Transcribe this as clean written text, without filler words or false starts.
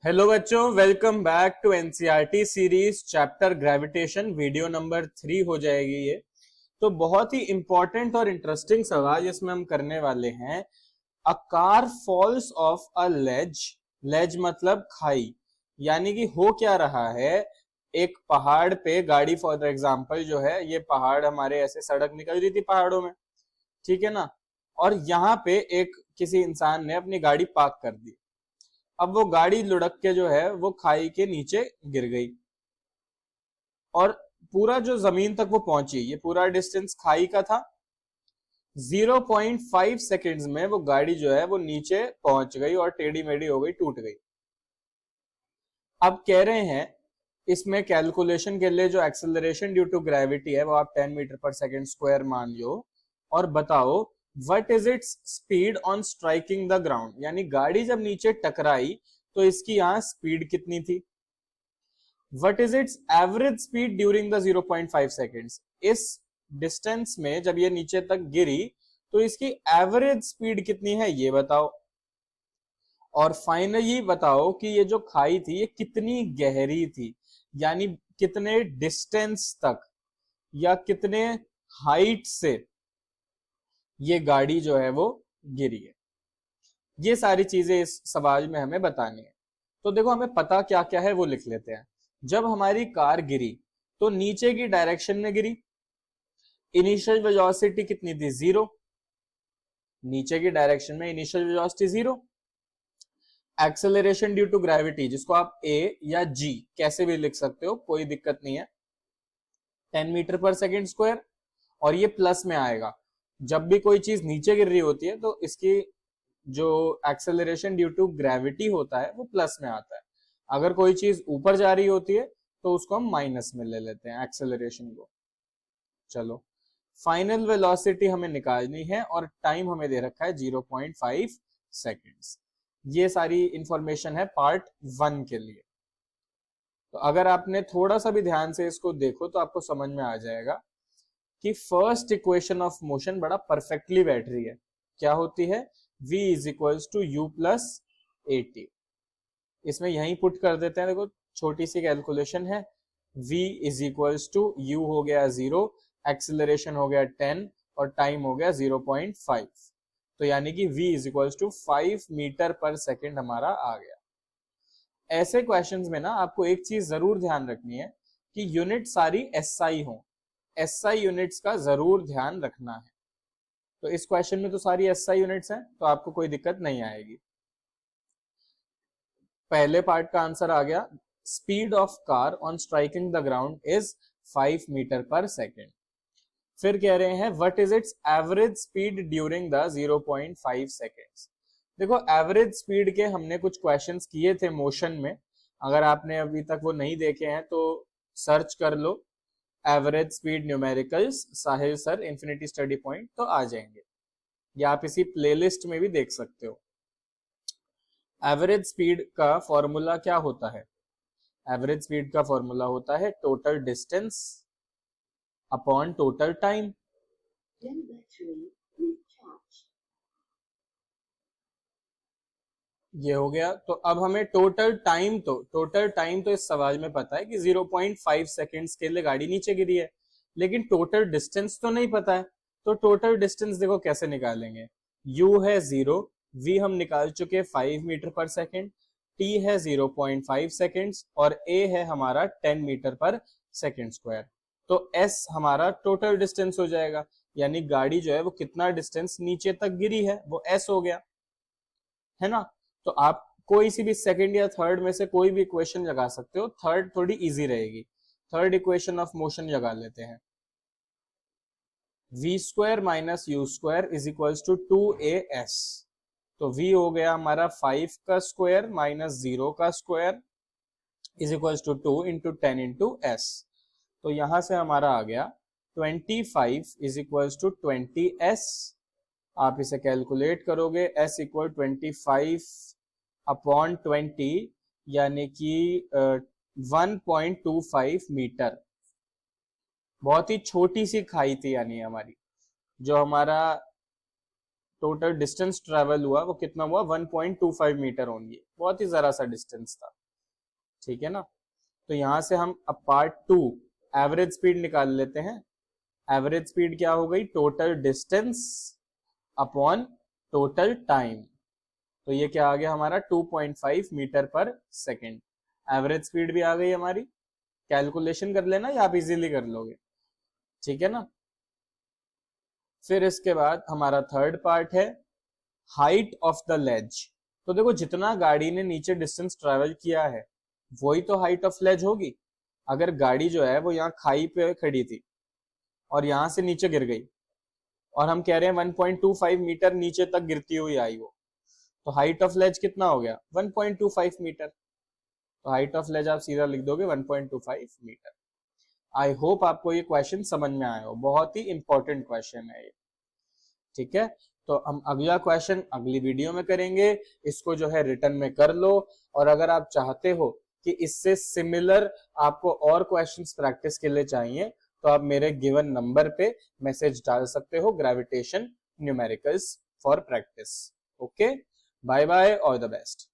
Hello बच्चों, welcome back to NCERT series chapter gravitation. Video number 3 हो जाएगी ये। तो बहुत ही इंपॉर्टेंट और इंटरेस्टिंग सवाल इसमें हम करने वाले हैं। A car falls off a ledge. Ledge मतलब खाई, यानी कि हो क्या रहा है, एक पहाड़ पे गाड़ी, फॉर एग्जांपल जो है ये पहाड़, हमारे ऐसे सड़क निकल रही थी पहाड़ों में, ठीक है ना। और यहाँ पे एक किसी इंसान ने अपनी गाड़ी पार्क कर दी। अब वो गाड़ी लुढ़क के जो है वो खाई के नीचे गिर गई और पूरा जो जमीन तक वो पहुंची, ये पूरा डिस्टेंस खाई का था। 0.5 सेकेंड्स में वो गाड़ी जो है वो नीचे पहुंच गई और टेढ़ी मेढ़ी हो गई, टूट गई। अब कह रहे हैं इसमें कैलकुलेशन के लिए जो एक्सेलरेशन ड्यू टू ग्रेविटी है वो आप 10 मीटर पर सेकेंड स्क्वायर मान लो, और बताओ what is its speed on striking the ground. यानी गाड़ी जब नीचे टकराई तो इसकी यहां स्पीड कितनी थी। What is its average speed during the 0.5 seconds. इस डिस्टेंस में जब ये नीचे तक गिरी तो इसकी एवरेज स्पीड कितनी है ये बताओ। और फाइनली बताओ कि ये जो खाई थी ये कितनी गहरी थी, यानी कितने डिस्टेंस तक या कितने हाइट से ये गाड़ी जो है वो गिरी है। ये सारी चीजें इस सवाल में हमें बतानी है। तो देखो, हमें पता क्या क्या है वो लिख लेते हैं। जब हमारी कार गिरी तो नीचे की डायरेक्शन में गिरी। इनिशियल वेलोसिटी कितनी थी? 0। नीचे की डायरेक्शन में initial velocity 0। Acceleration due to gravity, जिसको आप ए या जी कैसे भी लिख सकते हो, कोई दिक्कत नहीं है, 10 मीटर पर सेकेंड स्क्वायर। और ये प्लस में आएगा। जब भी कोई चीज नीचे गिर रही होती है तो इसकी जो एक्सेलरेशन ड्यू टू ग्रेविटी होता है वो प्लस में आता है। अगर कोई चीज ऊपर जा रही होती है तो उसको हम माइनस में ले लेते हैं एक्सेलरेशन को। चलो, फाइनल वेलोसिटी हमें निकालनी है और टाइम हमें दे रखा है 0.5 सेकेंड्स। ये सारी इंफॉर्मेशन है पार्ट 1 के लिए। तो अगर आपने थोड़ा सा भी ध्यान से इसको देखो तो आपको समझ में आ जाएगा कि फर्स्ट इक्वेशन ऑफ मोशन बड़ा परफेक्टली बैठ रही है। क्या होती है? v is equals to u plus a t. इसमें यहीं पुट कर देते हैं। देखो, छोटी सी कैलकुलेशन है। v is equals to u हो गया 0, एक्सेलरेशन हो गया 10 और टाइम हो गया 0.5। तो यानी कि v is equals to 5 metre पर सेकेंड हमारा आ गया। ऐसे क्वेश्चंस में ना आपको एक चीज जरूर ध्यान रखनी है कि यूनिट सारी एसआई हो। एसआई यूनिट्स का जरूर ध्यान रखना है। तो इस क्वेश्चन में तो सारी एसआई यूनिट्स हैं, तो आपको कोई दिक्कत नहीं आएगी। पहले पार्ट का आंसर आ गया। Speed of car on striking the ground is 5 metre पर सेकेंड। फिर कह रहे हैं what is its average speed during the 0.5 seconds. देखो, एवरेज स्पीड के हमने कुछ क्वेश्चंस किए थे मोशन में। अगर आपने अभी तक वो नहीं देखे हैं तो सर्च कर लो, एवरेज स्पीड न्यूमेरिकल्स साहिल सर इंफिनिटी स्टडी पॉइंट, तो आ जाएंगे, या आप इसी प्लेलिस्ट में भी देख सकते हो। एवरेज स्पीड का फॉर्मूला क्या होता है? एवरेज स्पीड का फॉर्मूला होता है total distance upon total time. ये हो गया। तो अब हमें टोटल टाइम तो इस सवाल में पता है कि 0.5 सेकेंड्स के लिए गाड़ी नीचे गिरी है, लेकिन टोटल डिस्टेंस तो नहीं पता है। तो टोटल डिस्टेंस देखो कैसे निकालेंगे। u है 0, v हम निकाल चुके 5 मीटर पर सेकेंड, t है 0.5 सेकेंड्स और a है हमारा 10 मीटर पर सेकेंड स्क्वायर। तो s हमारा टोटल डिस्टेंस हो जाएगा, यानी गाड़ी जो है वो कितना डिस्टेंस नीचे तक गिरी है वो s हो गया, है ना। तो आप कोई सी भी सेकंड या थर्ड में से कोई भी इक्वेशन लगा सकते हो। थर्ड थोड़ी इजी रहेगी। थर्ड इक्वेशन ऑफ मोशन लगा लेते हैं। v square minus u square is equals to 2as। तो v हो गया हमारा 5 का स्क्वायर माइनस 0 का square is equals to 2 into 10 into s। तो यहां से हमारा आ गया 25 इज इक्वल्स टू 20s। आप इसे कैलकुलेट करोगे, s इक्वल 25 अपॉन 20 यानी कि 1.25 मीटर। बहुत ही छोटी सी खाई थी, यानी हमारी जो हमारा टोटल डिस्टेंस ट्रेवल हुआ वो कितना हुआ? 1.25 मीटर ओनली। बहुत ही जरा सा डिस्टेंस था। ठीक है ना। तो यहां से हम अब पार्ट 2 एवरेज स्पीड निकाल लेते हैं। एवरेज स्पीड क्या हो गई, total distance upon total time. तो ये क्या आ गया हमारा 2.5 मीटर पर सेकेंड। एवरेज स्पीड भी आ गई हमारी, कैलकुलेशन कर लेना या आप इजीली कर लोगे, ठीक है ना। फिर इसके बाद हमारा थर्ड पार्ट है हाइट ऑफ द लेज। तो देखो जितना गाड़ी ने नीचे डिस्टेंस ट्रेवल किया है वही तो हाइट ऑफ लेज होगी। अगर गाड़ी जो है वो यहाँ खाई पे खड़ी थी और यहां से नीचे गिर गई और हम कह रहे हैं 1.25 मीटर नीचे तक गिरती हुई आई वो, तो हाइट ऑफ लेज कितना हो गया 1.25 मीटर। तो हाइट ऑफ लेज आप सीधा लिख दोगे 1.25 मीटर। आई होप आपको ये क्वेश्चन समझ में आया हो, बहुत ही इंपॉर्टेंट क्वेश्चन है ये, ठीक है। तो हम अगला क्वेश्चन अगली वीडियो में करेंगे, इसको जो है रिटर्न में कर लो। और अगर आप चाहते हो कि इससे सिमिलर आपको और क्वेश्चंस प्रैक्टिस के लिए चाहिए तो आप मेरे गिवन नंबर पे मैसेज डाल सकते हो, gravitation numericals for practice. Okay, bye bye, all the best.